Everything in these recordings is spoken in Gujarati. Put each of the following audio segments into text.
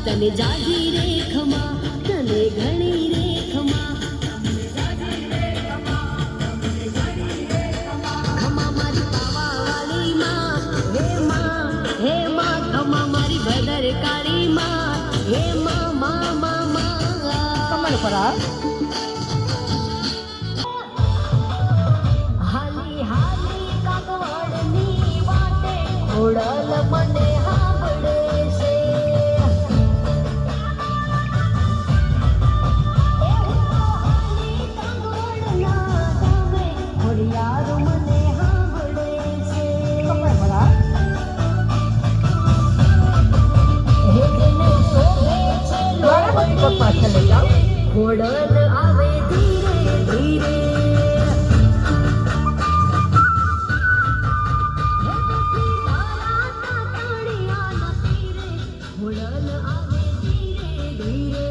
તને જાજી રે ખમા તને ઘણી રે ખમા ખમા મારી પાવાવાળી માં હે માં ખમા મારી ભદર કાળી માં હે માં કમર પર હાલી હાલી કાગવાડની વાટે ઘોડલ મને હાંભળે છે ઘોડલ આવે ધીરે ધીરે ઘોડલ આવે ધીરે ધીરે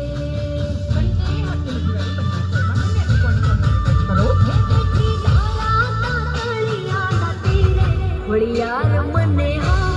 ઘોડિયાર મને હા